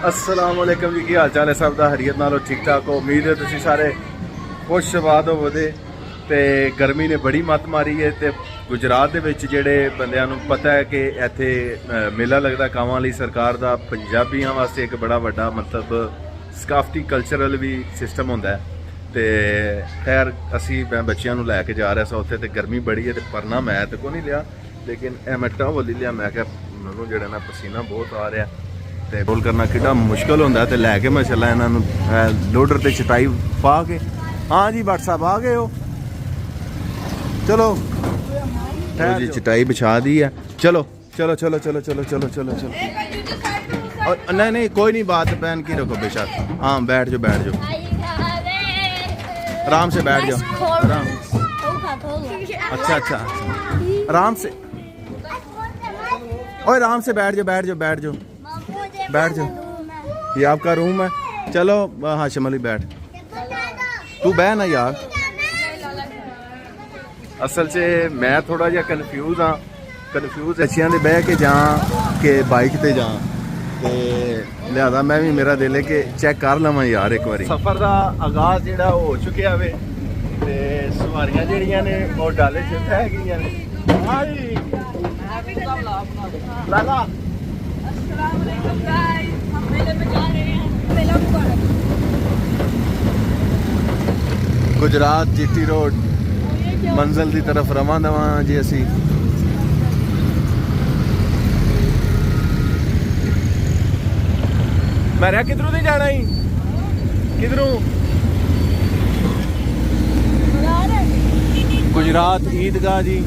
अस्सलाम वालेकुम जी, की हाल चाल है सब का? हरीयत नालों ठीक ठाक हो? उम्मीद है तुसीं सारे खुशबाद होवोगे। तो गर्मी ने बड़ी मत मारी है। तो गुजरात दे विच जिहड़े बंदियां नूं पता है कि इत्थे मेला लगदा कावां लई सरकार दा, पंजाबियां वास्ते एक बड़ा वड्डा मतलब सकाफती कल्चरल भी सिस्टम हुंदा है। तो खैर असी मैं बच्चों नूं लैके जा रहा सा उत्थे। तो गर्मी बड़ी है तो परना मैं तो को नहीं लिया, लेकिन मैं टॉवल ही लिया। मैं क्या मैनूं जिहड़ा ना पसीना बहुत आ रहा है तो रोल करना कितना मुश्किल होंदा। तो लैके मैं चला इन्हों लोडर ते चटाई पा के। हाँ जी भट्ट साहब आ गए हो? चलो जी चटाई बिछा दी है। चलो चलो चलो चलो चलो चलो चलो चलो। और नहीं नहीं कोई नहीं, बात पहन की रखो बेशक। हाँ बैठ जाओ बैठ जाओ, आराम से बैठ जाओ आराम। अच्छा अच्छा आराम से, और आराम से बैठ जाओ बैठ जाओ बैठ जाओ बैठ जाओ। ये आपका रूम है। चलो हाशिम अली बैठ, तू बह ना यार। असल से मैं थोड़ा जिहा कन्फ्यूज हाँ, कन्फ्यूज बच्चियां दे बह के जा के बाइक ते जा, ते लिहाजा मैं भी मेरा दिल है कि चेक कर लवां यार एक बारी। सफर का आगाज जिहड़ा हो चुकिया वे ते सवारियां जिहड़ियां ने वो डाले च है गईयां ने। हां जी लाला गुजरात जीटी रोड मंजिल की तरफ रवां दवां जी। असी मैं रहा किधरों नहीं जाना ही, किधरों? गुजरात ईदगाह जी।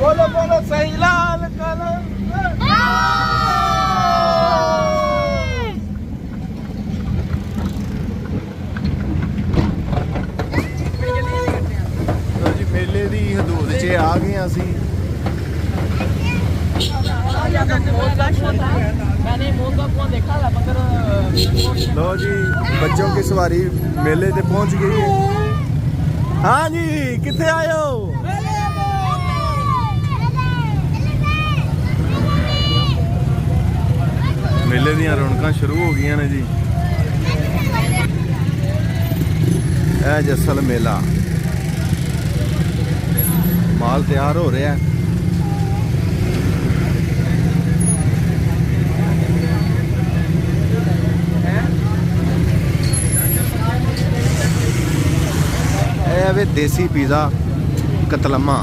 बोलो बोलो सही लाल कलम। जी मेले दी हदूद च आ गए असी। लो जी बच्चों की सवारी मेले ते पहुंच गई है। हाँ जी किथे आए हो? मेले दी रौनक शुरू हो गई ने जी। यह जसल मेला माल तैयार हो रहा है। वे देसी पिज़्ज़ा कतलम्मा।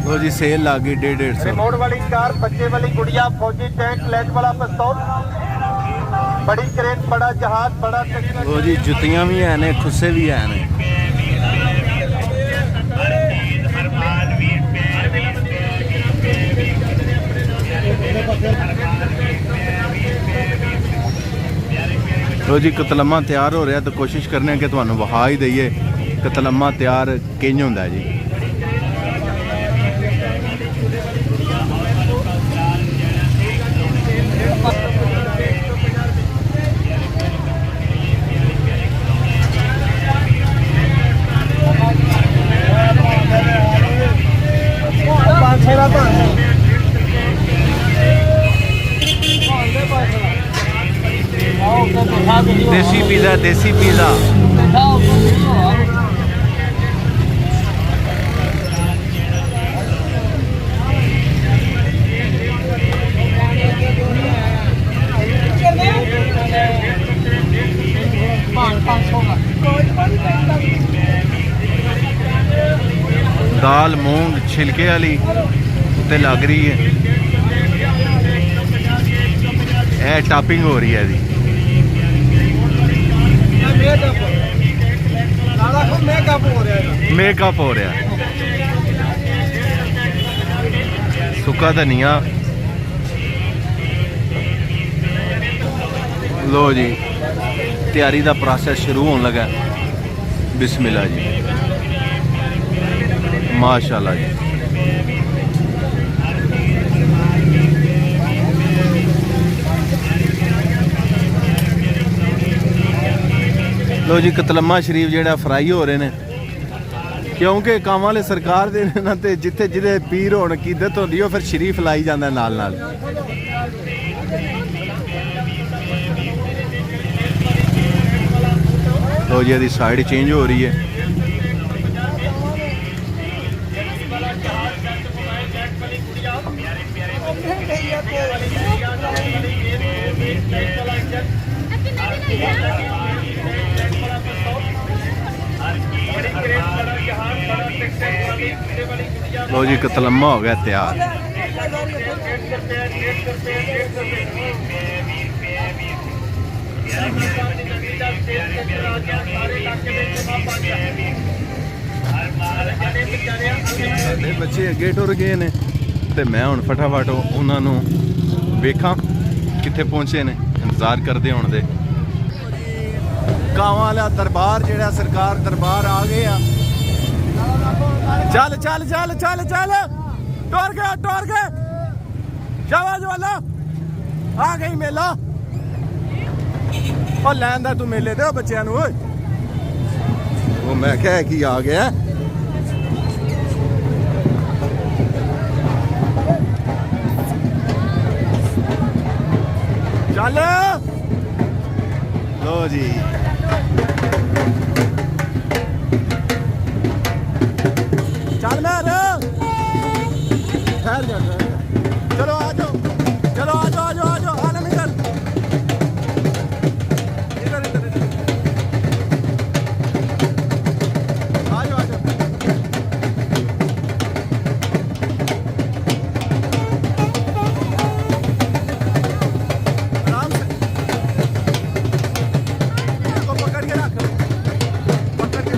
तो जी सेल लग गई 150 रिमोट वाली कार, बच्चे वाली गुड़िया, फौजी टैंक, लैट वाला पिस्तौल, बड़ी क्रेन, बड़ा जहाज, बड़ा तो जी जुतियां भी है ने, खुस्से भी है ने। तो जी कतलम्मा तैयार हो रहा है। तो कोशिश करने कि तुहानू वहा ही दईए कतलम्मा तैयार किंज होंदा है जी। देसी पिज़्ज़ा, देसी पिज़्ज़ा। दाल मूंग छिलके वाली उत्ते लग रही है। यह टॉपिंग हो रही है जी। मेकअप हो रहा है। सुक्का धनिया। लो जी तैयारी का प्रोसेस शुरू होने लगा। बिस्मिल्लाह जी, माशाल्लाह जी। ਲੋ ਜੀ ਕਤਲਮਾ ਸ਼ਰੀਫ ਜਿਹੜਾ ਫਰਾਈ ਹੋ ਰਹੇ ਨੇ, ਕਿਉਂਕਿ ਕੰਮ ਵਾਲੇ ਸਰਕਾਰ ਦੇ ਨੇ ਨਾ, ਤੇ ਜਿੱਥੇ ਜਿਹਦੇ ਪੀਰ ਹੋਣ ਕੀਦਤ ਹੁੰਦੀ ਉਹ ਫਿਰ ਸ਼ਰੀਫ ਲਾਈ ਜਾਂਦਾ ਨਾਲ ਨਾਲ। ਲੋ ਜੀ ਇਹਦੀ ਸਾਈਡ ਚੇਂਜ ਹੋ ਰਹੀ ਹੈ। लो जी कतलम्मा हो गया तैयार। ਸਾਡੇ ਬੱਚੇ ਅੱਗੇ ਟੁਰ ਗਏ ਨੇ ਤੇ ਮੈਂ ਹੁਣ ਫਟਾਫਟ ਉਹਨਾਂ ਨੂੰ ਵੇਖਾਂ ਕਿੱਥੇ ਪਹੁੰਚੇ ਨੇ, ਇੰਤਜ਼ਾਰ ਕਰਦੇ ਹੋਣ ਦੇ। ਕਾਵਾਂ ਵਾਲਾ ਦਰਬਾਰ ਜਿਹੜਾ ਸਰਕਾਰ ਦਰਬਾਰ ਆ ਗਏ ਆ। ਚੱਲ ਚੱਲ ਚੱਲ ਚੱਲ ਚੱਲ ਟੁਰ ਗਏ ਸ਼ਾਬਾਸ਼ ਵਾਲਾ ਆ ਗਈ ਮੇਲਾ। ਉਹ ਲੈਣ ਦਾ ਤੂੰ ਮੇਲੇ ਦੇ ਬੱਚਿਆਂ ਨੂੰ ਓਏ। ਉਹ ਮੈਂ ਕਿਹਾ ਕੀ ਆ ਗਿਆ। ਚੱਲ ਲੋ ਜੀ ਚੱਲ ਮੈਂ ਠਹਿਰ ਜਾ। ਚਲੋ ਆ ਜਾਓ ਚਲੋ ਆ ਜਾਓ ਆ ਜਾਓ ਆਲਮ ਇਧਰ इधर आ जाओ आराम से इसको पकड़ के रख पकड़ के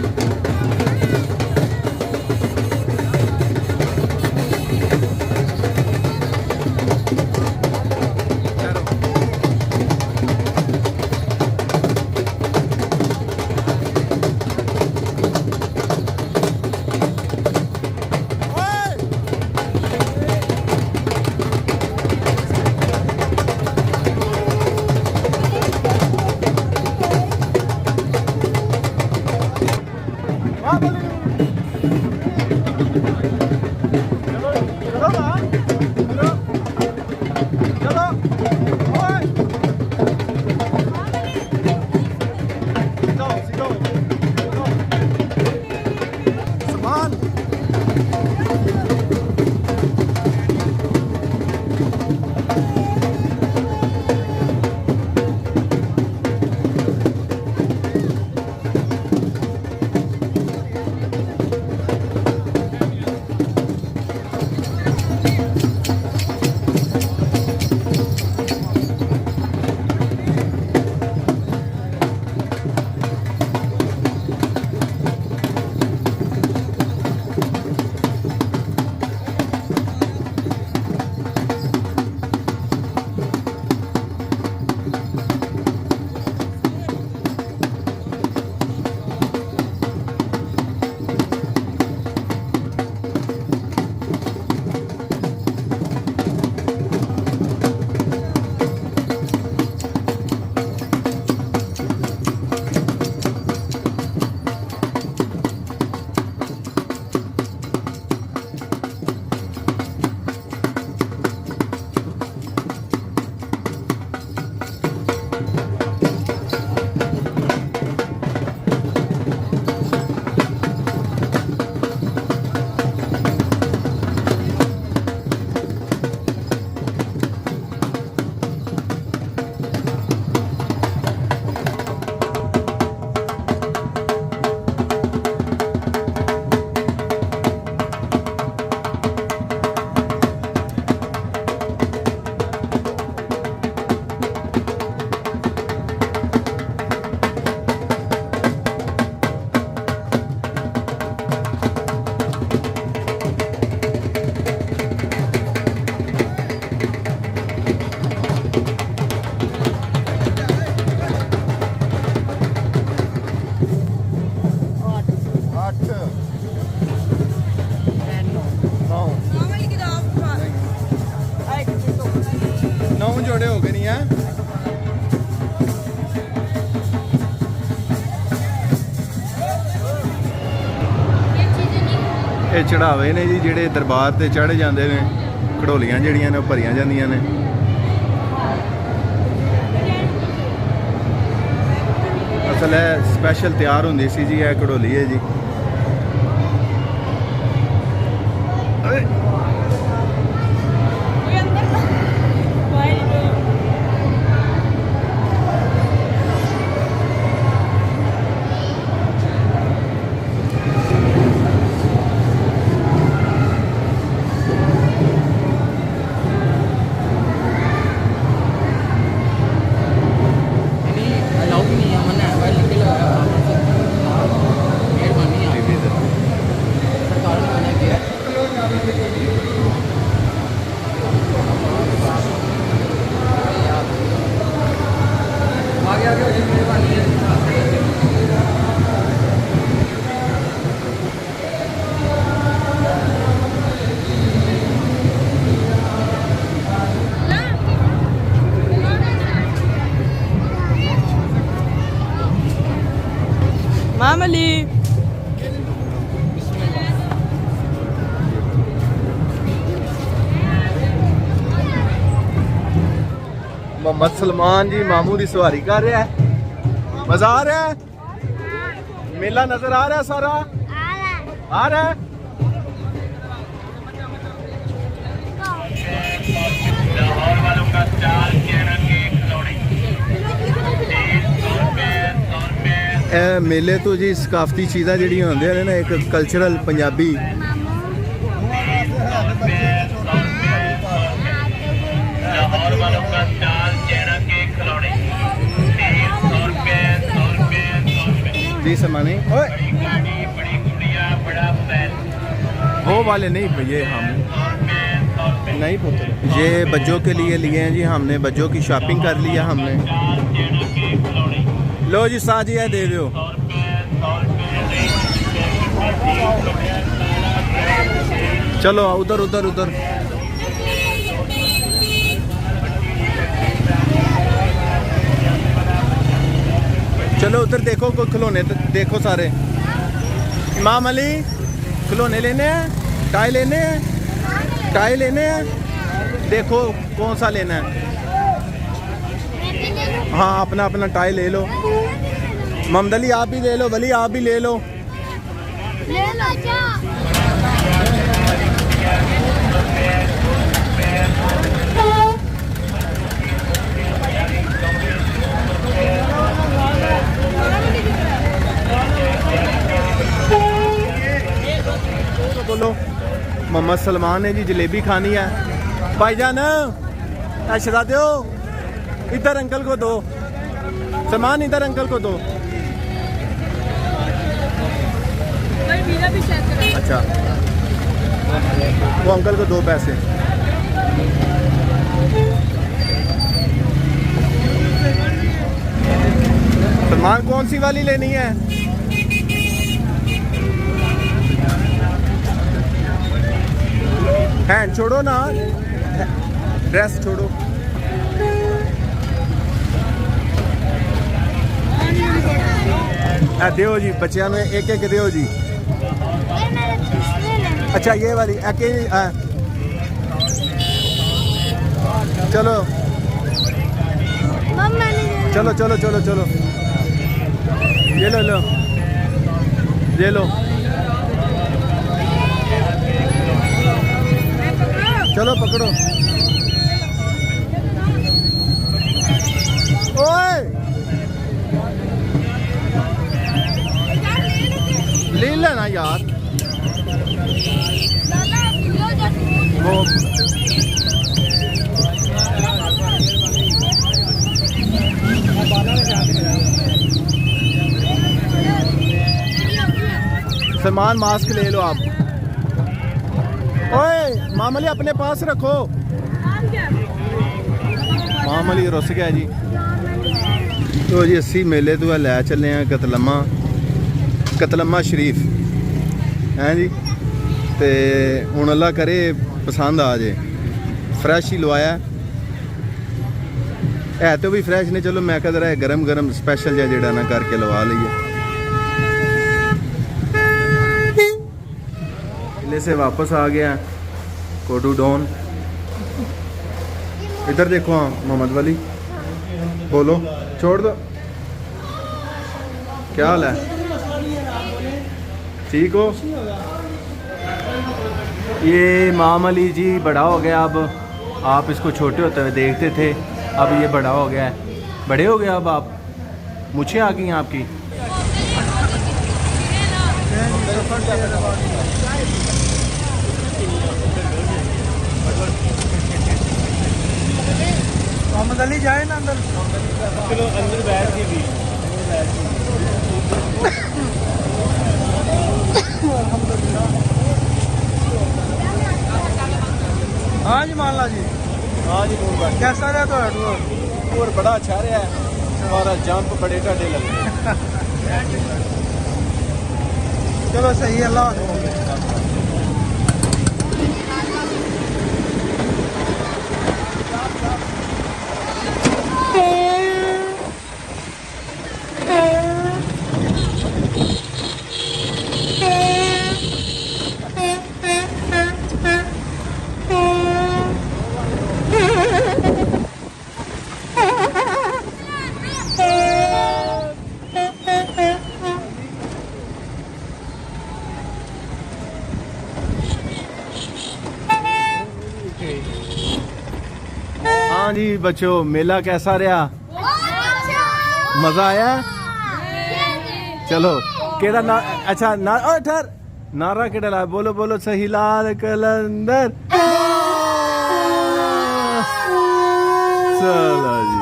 जोड़े हो गए नहीं है। ਇਹ ਚੜਾਵੇ ਨੇ ਜੀ ਜਿਹੜੇ ਦਰਬਾਰ ਤੇ ਚੜ੍ਹ ਜਾਂਦੇ ਨੇ, ਘੜੋਲੀਆਂ ਜਿਹੜੀਆਂ ਨੇ ਉਹ ਭਰੀਆਂ ਜਾਂਦੀਆਂ ਨੇ। ਅਸਲ ਹੈ ਸਪੈਸ਼ਲ ਤਿਆਰ ਹੁੰਦੀ ਸੀ ਜੀ ਇਹ ਘੜੋਲੀ ਹੈ ਜੀ। Mamali. मोहम्मद सलमान जी मामू की सवारी कर रहा है। मजा आ रहा है? मेला नजर आ रहा है सारा? आ रहा है? मेले तो जी सकाफती चीज़ां जिहड़ियां होंदियां ने ना, एक कल्चरल पंजाबी जी समाने वो वाले नहीं भैया, हम नहीं पुत्र, ये बच्चों के लिए लिए हैं जी हमने, बच्चों की शॉपिंग कर लिया हमने। लो जी साजी है दे दो। चलो उधर उधर उधर चलो उधर देखो कोई खिलौने देखो सारे। इमाम अली खिलौने लेने हैं, टाई लेने हैं, टाई लेने हैं, देखो कौन सा लेना है। हाँ अपना अपना टाई ले लो। मोहम्मद अली आप भी ले लो, वली आप भी ले लो। बोलो मोहम्मद सलमान ने जी जलेबी खानी है। भाईजान अशरा दो, इधर अंकल को दो। सलमान इधर अंकल को दो। अच्छा वो अंकल को दो पैसे। सलमान कौन सी वाली लेनी है? हैंड छोड़ो ना, ड्रेस छोड़ो। दियो जी बच्चों ने एक एक दियो जी। अच्छा ये वाली चलो चलो चलो चलो चलो ये लो लो ये लो चलो पकड़ो। ओए ले लेना यार वो सलमान मास्क ले लो आप। ओए मामली अपने पास रखो। मामली रुस गया जी। तो जी अस्सी मेले तो लै चले हैं कतलम्मा शरीफ हैं जी। तो हुण अल्लाह करे पसंद आ जाए। फ्रैश ही लवाया है तो भी फ्रैश ने, चलो मैं कदर है गरम गरम स्पैशल जड़ा ना करके लवा लीए। मेले से वापस आ गया कोडू डॉन। इधर देखो, हाँ मोहम्मद वली बोलो, छोड़ दो, क्या हाल है, ठीक हो? ये इमाम अली जी बड़ा हो गया, अब आप इसको छोटे होते हुए देखते थे, अब ये बड़ा हो गया है, बड़े हो गए अब आप, मुझे आ गई हैं आपकी। मोहम्मद अली जाए ना अंदर, चलो अंदर बैठ के भी। हाँ जी माला जी, हाँ जी कैसा रहा तो टूर? और बड़ा अच्छा रहा है, हमारा जंप बड़े ढाडे लगते हैं। चलो सही है, अल्लाह हाफ़िज़। हाँ जी बच्चों, मेला कैसा रहा? मजा आया? चलो केड़ा ना, अच्छा ना, ओ ठहर, नारा केड़ा ला, बोलो बोलो सही, लाल कलंदर। चलो जी,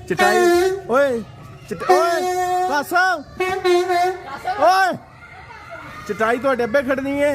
चटाई, ओए ओए कासम, ओए चटाई तो डब्बे खड़नी है।